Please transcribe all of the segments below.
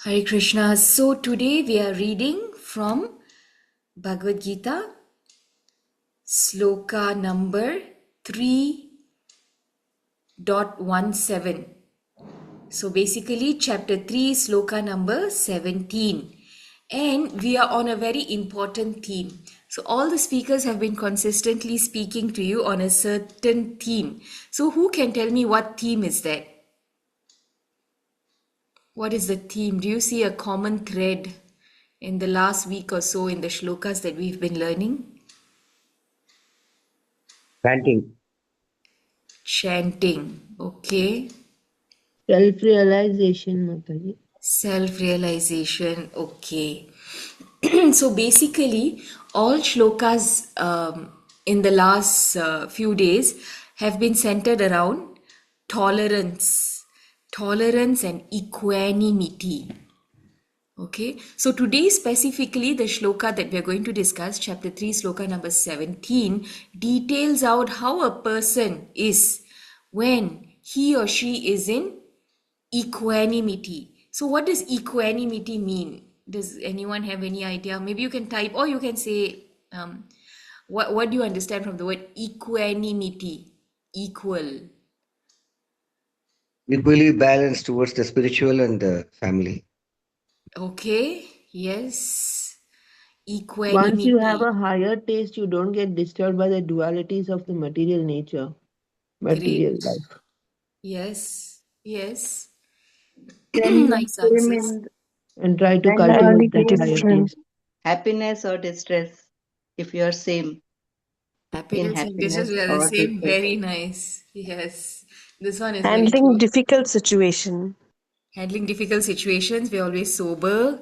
Hare Krishna. So today we are reading from Bhagavad Gita, sloka number 3.17. So basically chapter 3, sloka number 17. And we are on a very important theme. So all the speakers have been consistently speaking to you on a certain theme. So who can tell me what theme is that? What is the theme? Do you see a common thread in the last week or so in the shlokas that we've been learning? Chanting. Chanting. Okay. Self-realization, Mataji. Self-realization. Okay. So basically, all shlokas in the last few days have been centered around tolerance, tolerance and equanimity. Okay, so today specifically the shloka that we are going to discuss, chapter 3, sloka number 17, details out how a person is when he or she is in equanimity. So, what does equanimity mean? Does anyone have any idea? Maybe you can type or you can say, what do you understand from the word equanimity? Equal. Equally balanced towards the spiritual and the family. Okay, yes. Once you have Equanimity. a higher taste, you don't get disturbed by the dualities of the material nature, Great. material life. Yes, yes. When you Nice came answers. in And try to mentally cultivate And that higher different, taste. happiness or distress, if you are same in Happiness and dishes happiness were the or same. distress. Very nice. Yes. This one is very Handling true. difficult situation. Handling difficult situations, we're always sober.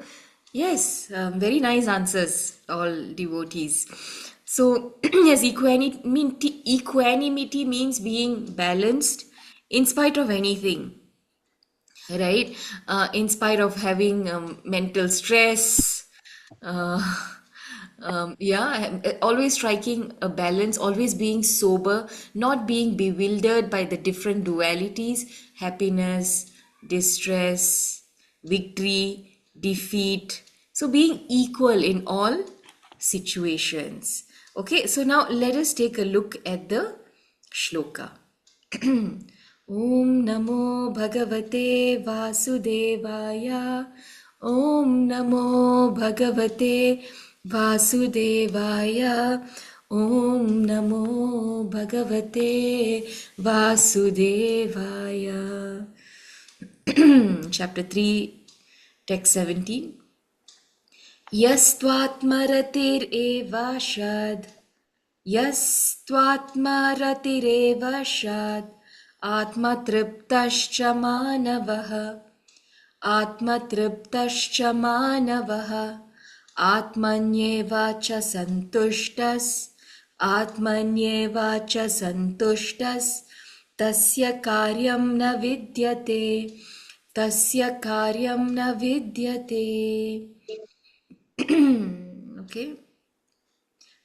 Yes, very nice answers, all devotees. So, yes, equanimity means being balanced in spite of anything, right? In spite of having mental stress, uh, always striking a balance, always being sober, not being bewildered by the different dualities, happiness, distress, victory, defeat. So being equal in all situations. Okay, so now let us take a look at the shloka. ॐ नमो भगवते वासुदेवाय ॐ नमो भगवते वासुदेवाय ॐ नमो भगवते वासुदेवाय. Chapter 3, text 17. यस्त्वात्मरतिरेव शद् यस्त्वात्मरतिरेव शद् आत्मतृप्तश्च मानवः आत्मतृप्तश्च मानवः आत्मन्येव च सन्तुष्टस् आत्मन्येव च सन्तुष्टस् तस्य कार्यं न विद्यते तस्य कार्यं न विद्यते. Okay,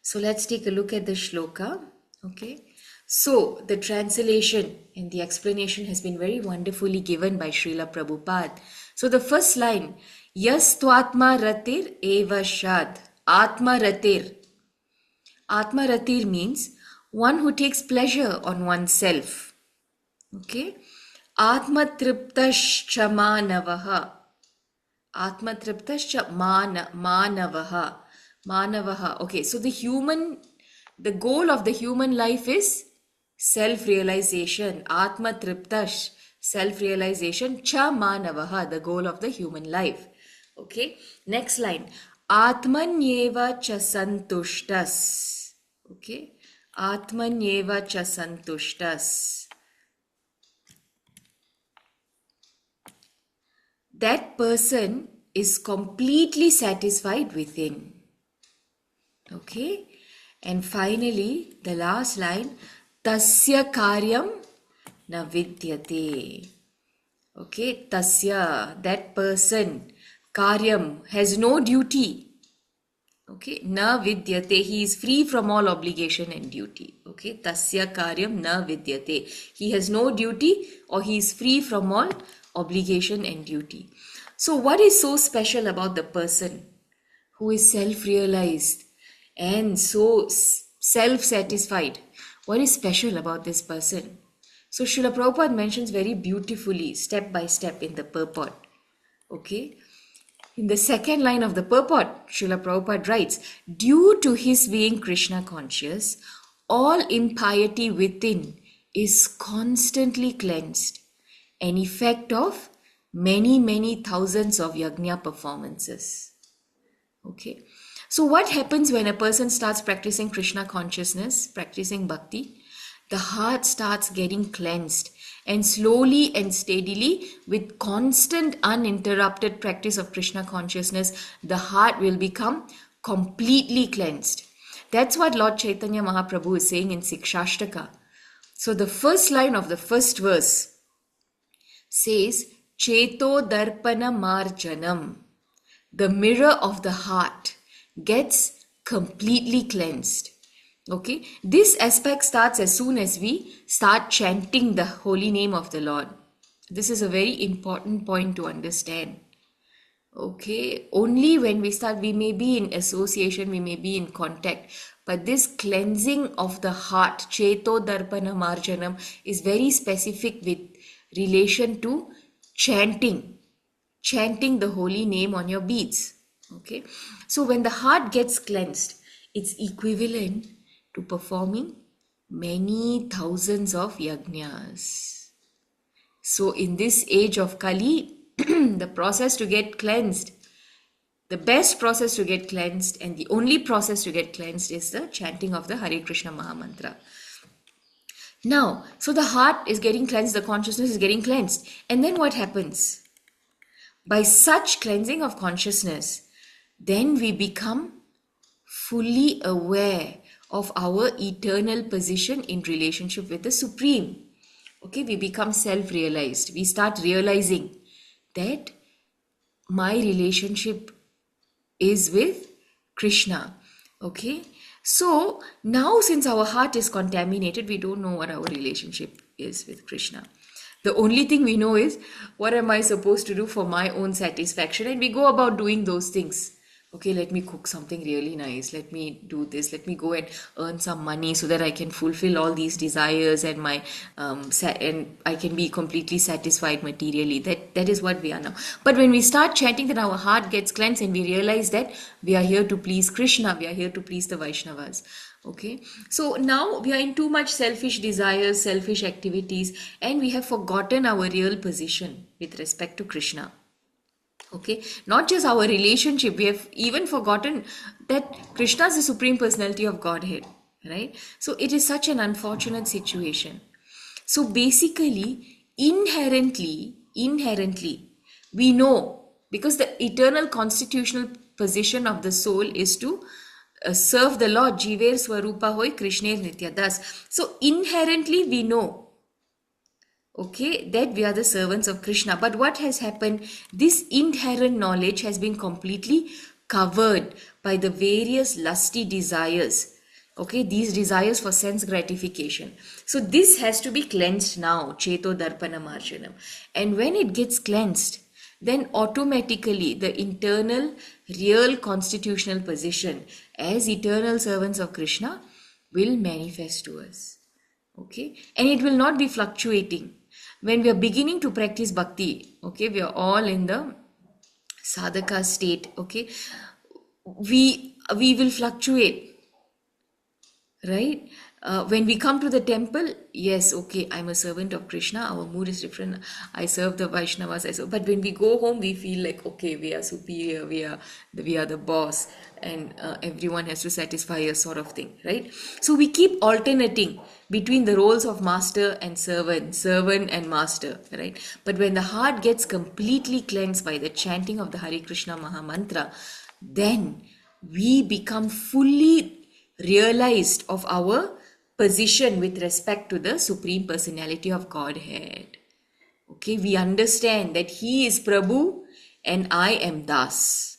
so let's take a look at the shloka. Okay, so the translation and the explanation has been very wonderfully given by Srila Prabhupada. So the first line, Yas Twatma Ratir Eva Shad. Atma Ratir. Atma Ratir means one who takes pleasure on oneself. Okay, Atma Triptascha Manavaha. Atma Triptascha Manavaha. Manavaha. Okay, so the goal of the human life is self-realization. Atma Triptash, self-realization. Cha Manavaha, the goal of the human life. Okay, next line. Atmanyeva cha santushtas. Okay, Atmanyeva cha santushtas. That person is completely satisfied within. Okay, and finally the last line, tasya karyam na vidyate. Okay, tasya, that person, karyam, has no duty. Okay, na vidyate, he is free from all obligation and duty. Okay, tasya karyam na vidyate, he has no duty or he is free from all obligation and duty. So, what is so special about the person who is self realized and so self satisfied? What is special about this person? So, Srila Prabhupada mentions very beautifully, step by step, in the purport. Okay, in the second line of the purport, Srila Prabhupada writes, due to his being Krishna conscious, all impiety within is constantly cleansed, an effect of many, many thousands of yajna performances. Okay. So, what happens when a person starts practicing Krishna consciousness, practicing bhakti? The heart starts getting cleansed, and slowly and steadily, with constant uninterrupted practice of Krishna consciousness, the heart will become completely cleansed. That's what Lord Chaitanya Mahaprabhu is saying in Sikshashtaka. So, the first line of the first verse says, Cheto Darpana Marjanam, the mirror of the heart gets completely cleansed. Okay, this aspect starts as soon as we start chanting the holy name of the Lord. This is a very important point to understand. Okay, only when we start, we may be in association, we may be in contact, but this cleansing of the heart, Cheto Darpana Marjanam, is very specific with relation to chanting the holy name on your beads. Okay, so when the heart gets cleansed, it's equivalent to performing many thousands of yajnas. So in this age of Kali, the process to get cleansed, the best process to get cleansed and the only process to get cleansed is the chanting of the Hare Krishna Mahamantra. Now, so the heart is getting cleansed, the consciousness is getting cleansed, and then what happens? By such cleansing of consciousness, then we become fully aware of our eternal position in relationship with the Supreme. Okay, we become self-realized. We start realizing that my relationship is with Krishna. Okay, so now since our heart is contaminated, we don't know what our relationship is with Krishna. The only thing we know is what am I supposed to do for my own satisfaction, and we go about doing those things. Okay, let me cook something really nice. Let me do this. Let me go and earn some money so that I can fulfill all these desires and my and I can be completely satisfied materially. That is what we are now. But when we start chanting, then our heart gets cleansed and we realize that we are here to please Krishna. We are here to please the Vaishnavas. Okay, so now we are in too much selfish desires, selfish activities, and we have forgotten our real position with respect to Krishna. Okay, not just our relationship, we have even forgotten that Krishna is the Supreme Personality of Godhead, right? So it is such an unfortunate situation. So basically, inherently, we know, because the eternal constitutional position of the soul is to serve the Lord, Jiver Swarupa Hoy Krishner Nitya Das. So inherently we know, okay, that we are the servants of Krishna. But what has happened? This inherent knowledge has been completely covered by the various lusty desires. Okay, these desires for sense gratification. So this has to be cleansed now, Cheto Darpana Marjanam. And when it gets cleansed, then automatically the internal real constitutional position as eternal servants of Krishna will manifest to us. Okay, and it will not be fluctuating. When we are beginning to practice bhakti, okay, we are all in the sadhaka state, okay, we will fluctuate, right? When we come to the temple, yes, okay, I'm a servant of Krishna, our mood is different, I serve the Vaishnavas, but when we go home, we feel like, okay, we are superior, we are the boss, and everyone has to satisfy us, sort of thing, right? So we keep alternating between the roles of master and servant and master, right? But when the heart gets completely cleansed by the chanting of the Hare Krishna Mahamantra, then we become fully realized of our position with respect to the Supreme Personality of Godhead. Okay, we understand that He is Prabhu and I am Das.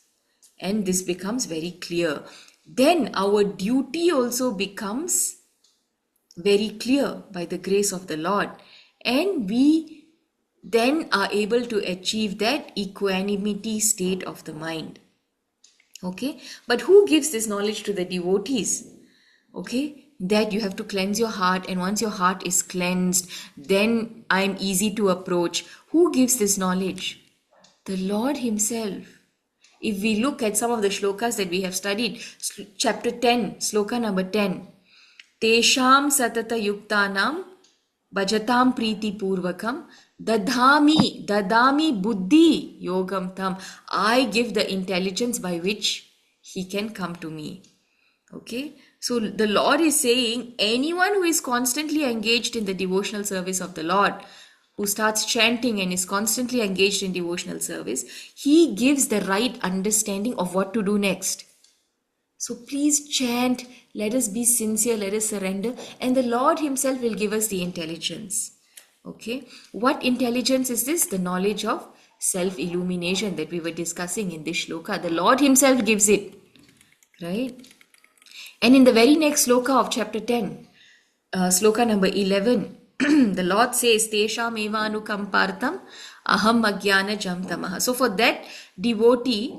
and this becomes very clear. Then our duty also becomes very clear by the grace of the Lord, and we then are able to achieve that equanimity state of the mind. Okay, but who gives this knowledge to the devotees? Okay, that you have to cleanse your heart, and once your heart is cleansed, then I am easy to approach. Who gives this knowledge? The Lord Himself. If we look at some of the shlokas that we have studied, chapter 10, sloka number 10, Tesham satata yuktanam bhajatam priti purvakam dadami buddhi yogam tam. I give the intelligence by which he can come to me. Okay, so the Lord is saying anyone who is constantly engaged in the devotional service of the Lord, who starts chanting and is constantly engaged in devotional service, He gives the right understanding of what to do next. So please chant, let us be sincere, let us surrender, and the Lord Himself will give us the intelligence. Okay, what intelligence is this? The knowledge of self-illumination that we were discussing in this shloka. The Lord Himself gives it, right? And in the very next sloka of chapter 10, sloka number 11, the Lord says, Tesham evanukampartam aham ajnana jam tamaha. So for that devotee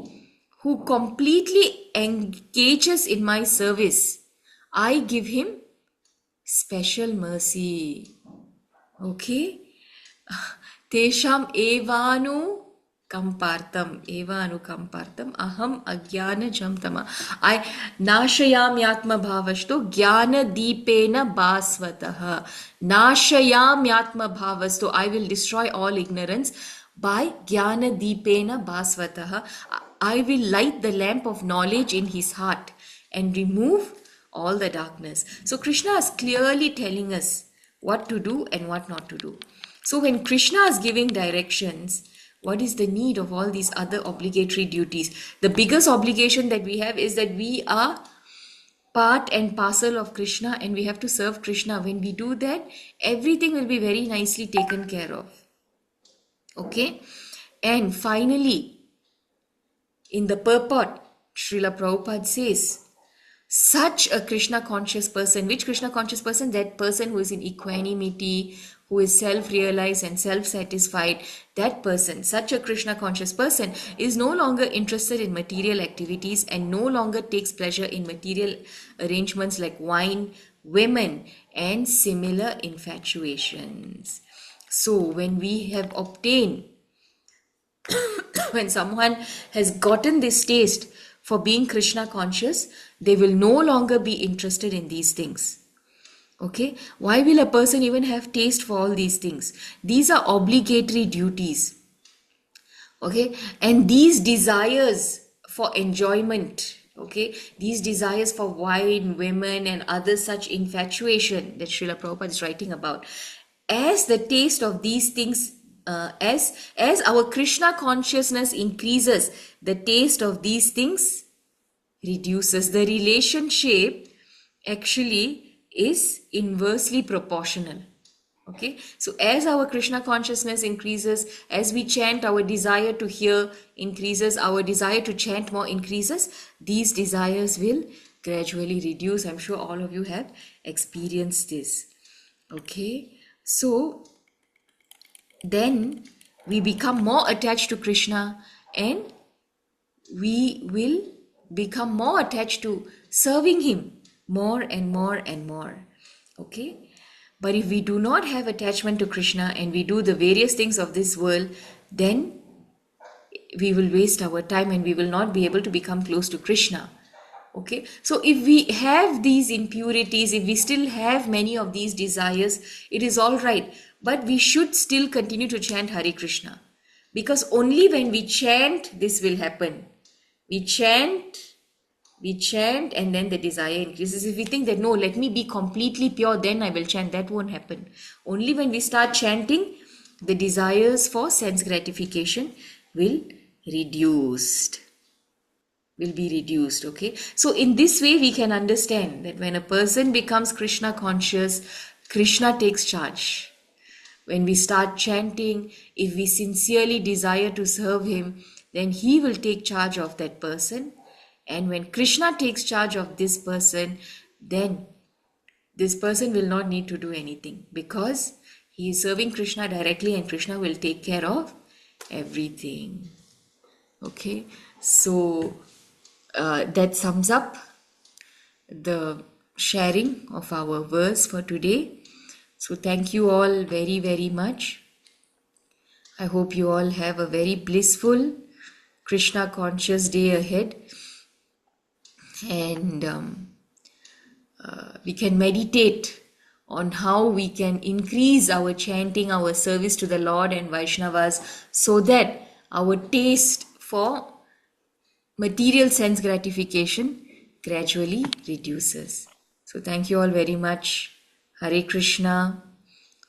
who completely engages in my service, I give him special mercy. Okay? Tesham kampartam aham ajnana jamtama. I nashayam yatma bhavasto jnana deepena basvataha. Nashayam yatma bhavasto. I will destroy all ignorance by jnana deepena basvataha. I will light the lamp of knowledge in his heart and remove all the darkness. So Krishna is clearly telling us what to do and what not to do. So when Krishna is giving directions, what is the need of all these other obligatory duties? The biggest obligation that we have is that we are part and parcel of Krishna and we have to serve Krishna. When we do that, everything will be very nicely taken care of. Okay? And finally, in the purport, Srila Prabhupada says, such a Krishna conscious person, which Krishna conscious person? That person who is in equanimity, who is self-realized and self-satisfied, that person, such a Krishna conscious person is no longer interested in material activities and no longer takes pleasure in material arrangements like wine, women and similar infatuations. So when we have obtained, when someone has gotten this taste for being Krishna conscious, they will no longer be interested in these things. Okay, why will a person even have taste for all these things? These are obligatory duties. Okay, and these desires for enjoyment, okay, these desires for wine, women and other such infatuation that Srila Prabhupada is writing about, as the taste of these things, as our Krishna consciousness increases, the taste of these things reduces. The relationship actually is inversely proportional. Okay, so as our Krishna consciousness increases, as we chant, our desire to hear increases, our desire to chant more increases, these desires will gradually reduce. I'm sure all of you have experienced this. Okay, so then we become more attached to Krishna and we will become more attached to serving Him more and more and more. Okay, but if we do not have attachment to Krishna and we do the various things of this world, then we will waste our time and we will not be able to become close to Krishna. Okay, so if we have these impurities, if we still have many of these desires, it is all right, but we should still continue to chant Hare Krishna, because only when we chant this will happen. We chant, and then the desire increases. If we think that no, let me be completely pure, then I will chant, that won't happen. Only when we start chanting, the desires for sense gratification will be reduced. Okay, so in this way we can understand that when a person becomes Krishna conscious, Krishna takes charge. When we start chanting, if we sincerely desire to serve Him, then he will take charge of that person. And when Krishna takes charge of this person, then this person will not need to do anything because he is serving Krishna directly and Krishna will take care of everything. Okay, so that sums up the sharing of our verse for today. So thank you all very, very much. I hope you all have a very blissful Krishna conscious day ahead, and we can meditate on how we can increase our chanting, our service to the Lord and Vaishnavas, so that our taste for material sense gratification gradually reduces. So thank you all very much. Hare Krishna,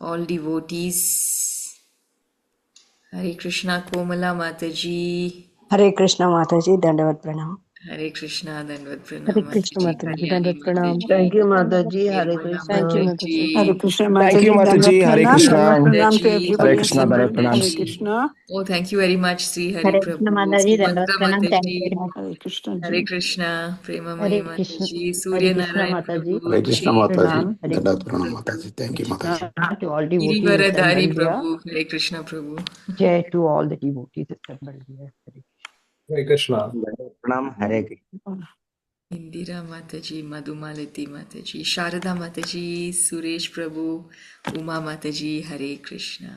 all devotees. Hare Krishna, Komala Mataji. हरे कृष्ण माता जी दंडवत प्रणाम Hare Krishna, Dandavat Hare Pranam Krishna Mataji, Mataji, Kalyani Dandavat Pranam. Mataji, Thank you, Mataji. Hare Nirmala Thank you, Krishna. Mataji. Hare Mataji, Krishna Thank Mata you, ji Mataji. Dandavat Hare pranam Nirmala dandavat Krishna. Pranam to Mataji, Hare everybody Komala Krishna. Hare assembled Pranam. Hare Mataji. Krishna Oh, thank you very much, Sri Hari Hare Krishna Prabhu, Mataji, Dandavat Subhadra Pranam. Thank you Mataji, very much. Hare Krishna Hare ji Krishna, Premamai Hare Krishna. Mataji, Hare Surya Krishna Narayan Mataji. Hare Prabhu, Krishna Shri Mataji. Pranam. Hare Dandavat Pranam Prabhu, Mataji. Thank you, Mataji. Krishna to all Giri devotees Varadari assembled here. Prabhu, Hare Krishna Prabhu, Jai to all the devotees assembled here. Hare Hare Krishna. Pranam, Hare Krishna Indira Mataji, Madhumalati Mataji, Sharada Mataji, Suresh Prabhu, Uma Mataji, Hare Krishna.